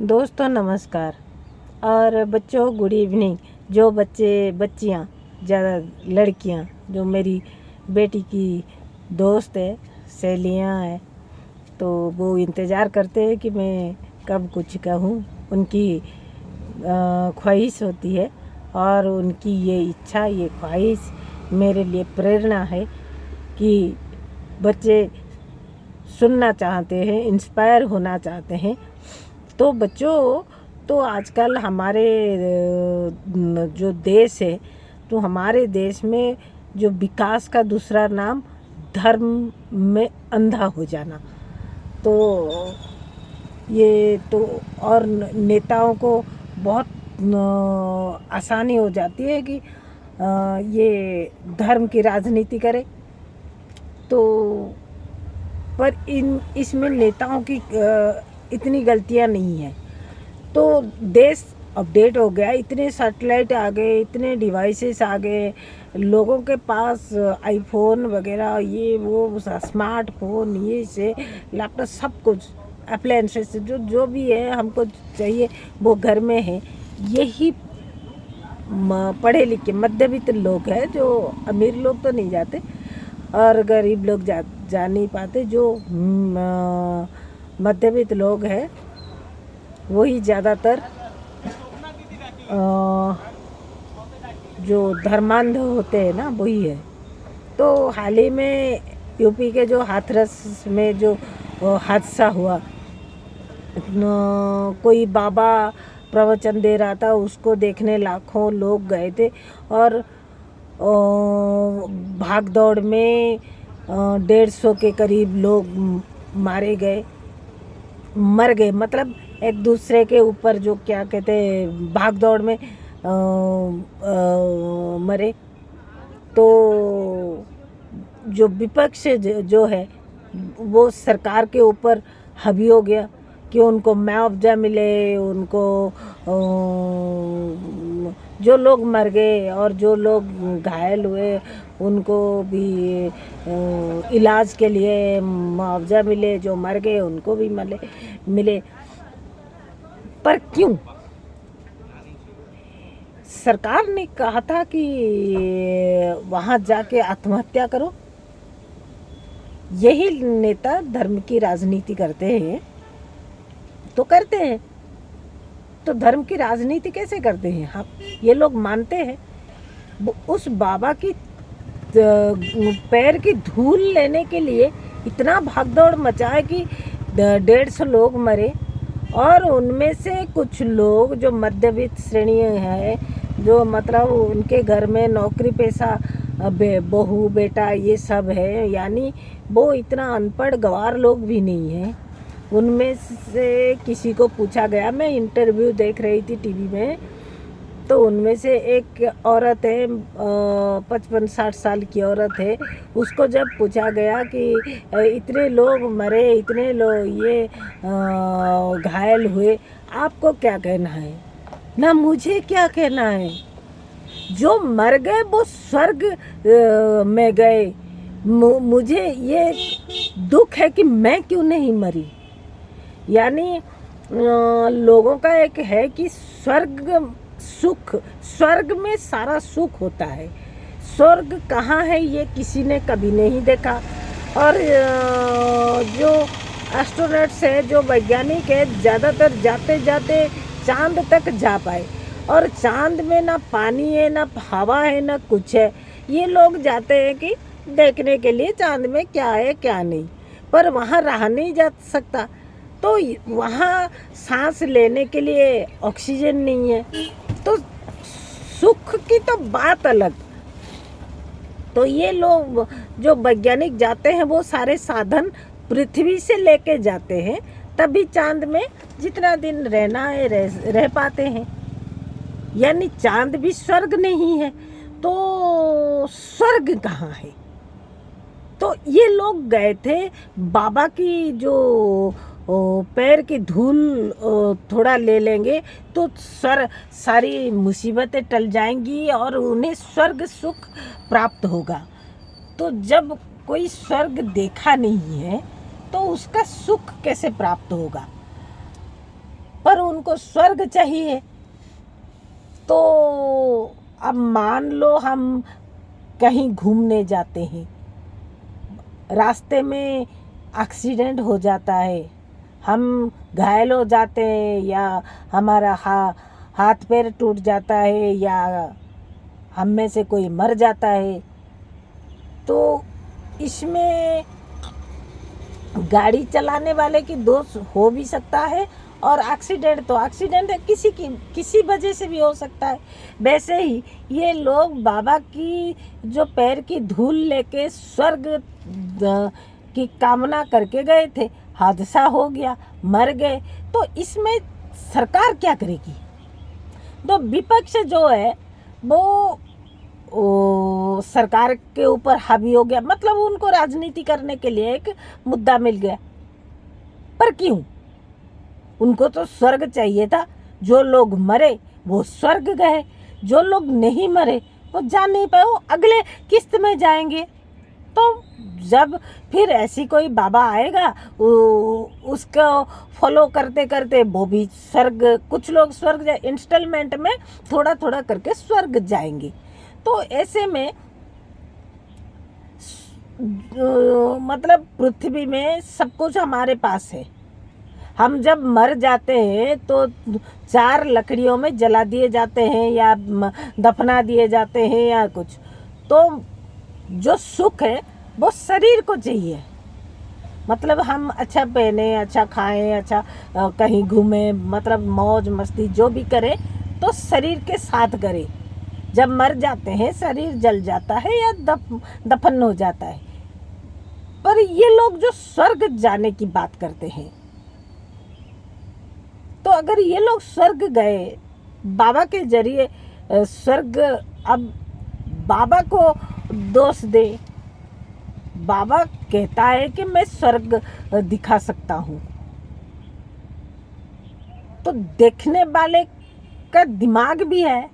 दोस्तों नमस्कार और बच्चों गुड इवनिंग। जो बच्चियाँ ज़्यादा लड़कियाँ जो मेरी बेटी की दोस्त है, सहेलियाँ हैं, तो वो इंतज़ार करते हैं कि मैं कब कुछ कहूँ। उनकी ख्वाहिश होती है और उनकी ये इच्छा, ये ख्वाहिश मेरे लिए प्रेरणा है कि बच्चे सुनना चाहते हैं, इंस्पायर होना चाहते हैं। तो बच्चों, तो आजकल हमारे जो देश है, तो हमारे देश में जो विकास का दूसरा नाम धर्म में अंधा हो जाना, तो ये तो और नेताओं को बहुत आसानी हो जाती है कि ये धर्म की राजनीति करे। तो पर इसमें नेताओं की इतनी गलतियां नहीं हैं। तो देश अपडेट हो गया, इतने सैटेलाइट आ गए, इतने डिवाइसेस आ गए, लोगों के पास आईफोन वगैरह, ये वो स्मार्टफोन, ये से लैपटॉप, सब कुछ अप्लायंसेस जो भी है हमको चाहिए वो घर में है। यही पढ़े लिखे मध्यवित्त लोग हैं, जो अमीर लोग तो नहीं जाते और गरीब लोग जा नहीं पाते। जो मध्यवित्त लोग हैं वही ज़्यादातर जो धर्मांध होते हैं ना, वही है। तो हाल ही में यूपी के जो हाथरस में जो हादसा हुआ, कोई बाबा प्रवचन दे रहा था, उसको देखने लाखों लोग गए थे और भाग दौड़ में 150 के करीब लोग मर गए। मतलब एक दूसरे के ऊपर जो क्या कहते हैं, भाग दौड़ में मरे। तो जो विपक्ष जो है वो सरकार के ऊपर हावी हो गया कि उनको मुआवजा मिले, उनको जो लोग मर गए और जो लोग घायल हुए उनको भी इलाज के लिए मुआवजा मिले, जो मर गए उनको भी मिले। पर क्यों? सरकार ने कहा था कि वहाँ जाके आत्महत्या करो। यही नेता धर्म की राजनीति करते हैं, तो करते हैं। तो धर्म की राजनीति कैसे करते हैं? हाँ, ये लोग मानते हैं उस बाबा की पैर की धूल लेने के लिए इतना भागदौड़ मचाए कि 150 लोग मरे। और उनमें से कुछ लोग जो मध्यवित्त श्रेणी है, जो मतलब उनके घर में नौकरी पेशा बहू बेटा ये सब है, यानी वो इतना अनपढ़ गंवार लोग भी नहीं है। उनमें से किसी को पूछा गया, मैं इंटरव्यू देख रही थी टीवी में, तो उनमें से एक औरत है, 55-60 साल की औरत है। उसको जब पूछा गया कि इतने लोग मरे, इतने लोग ये घायल हुए, आपको क्या कहना है? ना मुझे क्या कहना है, जो मर गए वो स्वर्ग में गए। मुझे ये दुख है कि मैं क्यों नहीं मरी। यानी लोगों का एक है कि स्वर्ग में सारा सुख होता है। स्वर्ग कहाँ है ये किसी ने कभी नहीं देखा। और जो एस्ट्रोनॉट्स है, जो वैज्ञानिक है, ज़्यादातर जाते जाते चांद तक जा पाए। और चांद में ना पानी है, ना हवा है, ना कुछ है। ये लोग जाते हैं कि देखने के लिए चांद में क्या है क्या नहीं, पर वहाँ रहा नहीं जा सकता। तो वहाँ सांस लेने के लिए ऑक्सीजन नहीं है। तो सुख की तो बात अलग। तो ये लोग जो वैज्ञानिक जाते हैं वो सारे साधन पृथ्वी से लेके जाते हैं, तभी चांद में जितना दिन रहना है रह पाते हैं। यानी चांद भी स्वर्ग नहीं है, तो स्वर्ग कहाँ है? तो ये लोग गए थे बाबा की जो पैर की धूल थोड़ा ले लेंगे तो सारी मुसीबतें टल जाएंगी और उन्हें स्वर्ग सुख प्राप्त होगा। तो जब कोई स्वर्ग देखा नहीं है तो उसका सुख कैसे प्राप्त होगा? पर उनको स्वर्ग चाहिए। तो अब मान लो हम कहीं घूमने जाते हैं, रास्ते में एक्सीडेंट हो जाता है, हम घायल हो जाते हैं, या हमारा हाथ पैर टूट जाता है, या हम में से कोई मर जाता है, तो इसमें गाड़ी चलाने वाले की दोष हो भी सकता है, और एक्सीडेंट तो एक्सीडेंट है, किसी वजह से भी हो सकता है। वैसे ही ये लोग बाबा की जो पैर की धूल लेके स्वर्ग की कामना करके गए थे, हादसा हो गया, मर गए, तो इसमें सरकार क्या करेगी? तो विपक्ष जो है वो सरकार के ऊपर हावी हो गया, मतलब उनको राजनीति करने के लिए एक मुद्दा मिल गया। पर क्यों? उनको तो स्वर्ग चाहिए था। जो लोग मरे वो स्वर्ग गए, जो लोग नहीं मरे वो जा नहीं पाए, वो अगले किस्त में जाएंगे। तो जब फिर ऐसी कोई बाबा आएगा, उसको फॉलो करते करते वो भी स्वर्ग, कुछ लोग स्वर्ग जाए, इंस्टॉलमेंट में थोड़ा थोड़ा करके स्वर्ग जाएंगे। तो ऐसे में मतलब पृथ्वी में सब कुछ हमारे पास है। हम जब मर जाते हैं तो 4 लकड़ियों में जला दिए जाते हैं, या दफना दिए जाते हैं, या कुछ। तो जो सुख है वो शरीर को चाहिए, मतलब हम अच्छा पहने, अच्छा खाएं, अच्छा कहीं घूमें, मतलब मौज मस्ती जो भी करें तो शरीर के साथ करें। जब मर जाते हैं शरीर जल जाता है या दफन हो जाता है। पर ये लोग जो स्वर्ग जाने की बात करते हैं, तो अगर ये लोग स्वर्ग गए बाबा के जरिए स्वर्ग, अब बाबा को दोष दे, बाबा कहता है कि मैं स्वर्ग दिखा सकता हूँ, तो देखने वाले का दिमाग भी है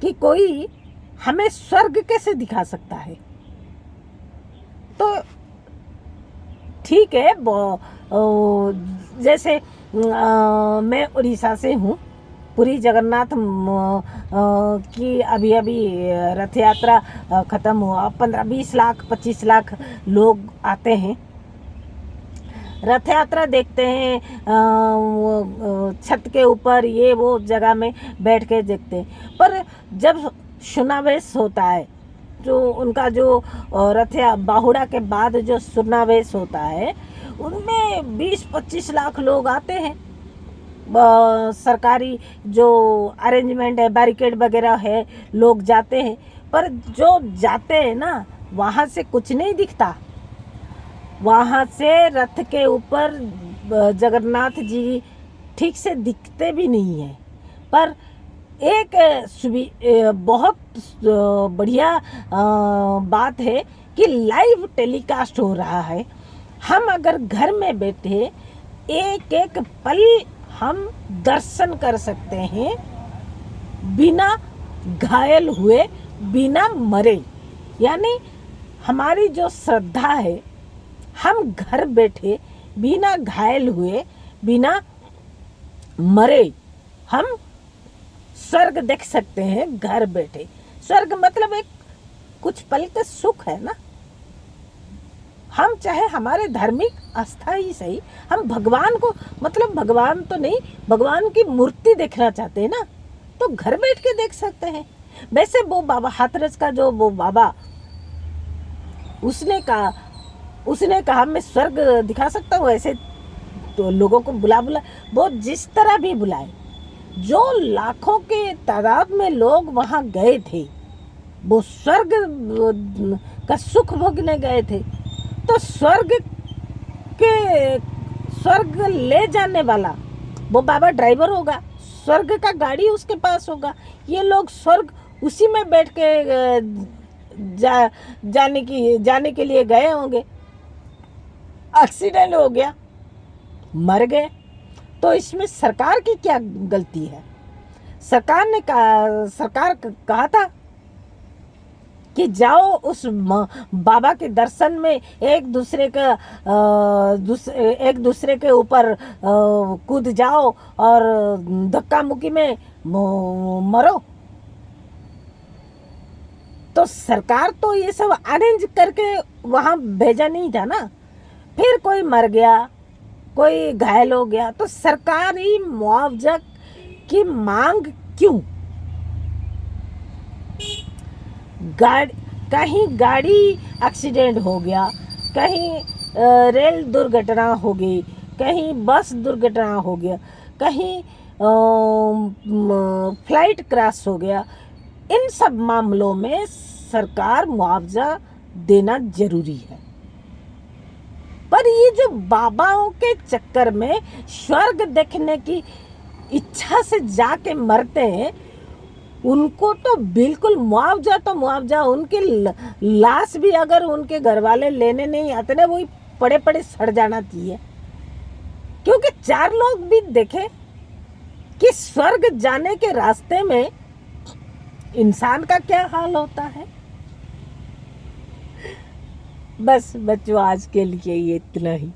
कि कोई हमें स्वर्ग कैसे दिखा सकता है। तो ठीक है, जैसे मैं उड़ीसा से हूँ, पुरी जगन्नाथ की अभी अभी रथ यात्रा ख़त्म हुआ, 15-20 लाख 25 लाख लोग आते हैं, रथ यात्रा देखते हैं, छत के ऊपर ये वो जगह में बैठ के देखते हैं। पर जब सुनावेश होता है, जो उनका जो रथ बाहुड़ा के बाद जो सुनावेश होता है, उनमें 20-25 लाख लोग आते हैं। सरकारी जो अरेंजमेंट है, बैरिकेड वगैरह है, लोग जाते हैं। पर जो जाते हैं ना, वहाँ से कुछ नहीं दिखता। वहाँ से रथ के ऊपर जगन्नाथ जी ठीक से दिखते भी नहीं है। पर एक बहुत बढ़िया बात है कि लाइव टेलीकास्ट हो रहा है। हम अगर घर में बैठे एक एक पल हम दर्शन कर सकते हैं, बिना घायल हुए, बिना मरे। यानी हमारी जो श्रद्धा है, हम घर बैठे बिना घायल हुए, बिना मरे हम स्वर्ग देख सकते हैं घर बैठे। स्वर्ग मतलब एक कुछ पल का सुख है ना। हम चाहे हमारे धार्मिक आस्था ही सही, हम भगवान को, मतलब भगवान तो नहीं, भगवान की मूर्ति देखना चाहते हैं ना, तो घर बैठ के देख सकते हैं। वैसे वो बाबा हाथरस का जो वो बाबा, उसने कहा मैं स्वर्ग दिखा सकता हूँ। ऐसे तो लोगों को बुला वो जिस तरह भी बुलाए, जो लाखों के तादाद में लोग वहाँ गए थे, वो स्वर्ग का सुख भोगने गए थे। तो स्वर्ग ले जाने वाला वो बाबा ड्राइवर होगा, स्वर्ग का गाड़ी उसके पास होगा। ये लोग स्वर्ग उसी में बैठ के जाने के लिए गए होंगे, एक्सीडेंट हो गया, मर गए। तो इसमें सरकार की क्या गलती है? सरकार कहा था कि जाओ उस बाबा के दर्शन में एक दूसरे के ऊपर कूद जाओ और धक्का मुक्की में मरो। तो सरकार तो ये सब अरेंज करके वहाँ भेजा नहीं था ना। फिर कोई मर गया, कोई घायल हो गया, तो सरकारी मुआवजा की मांग क्यों? कहीं गाड़ी एक्सीडेंट हो गया, कहीं रेल दुर्घटना हो गई, कहीं बस दुर्घटना हो गया, कहीं फ्लाइट क्रैश हो गया, इन सब मामलों में सरकार मुआवजा देना जरूरी है। पर ये जो बाबाओं के चक्कर में स्वर्ग देखने की इच्छा से जाके मरते हैं, उनको तो बिल्कुल मुआवजा तो मुआवजा, उनकी लाश भी अगर उनके घर वाले लेने नहीं आते ना, वही पड़े पड़े सड़ जाना चाहिए। क्योंकि 4 लोग भी देखे कि स्वर्ग जाने के रास्ते में इंसान का क्या हाल होता है। बस बच्चों, आज के लिए ये इतना ही।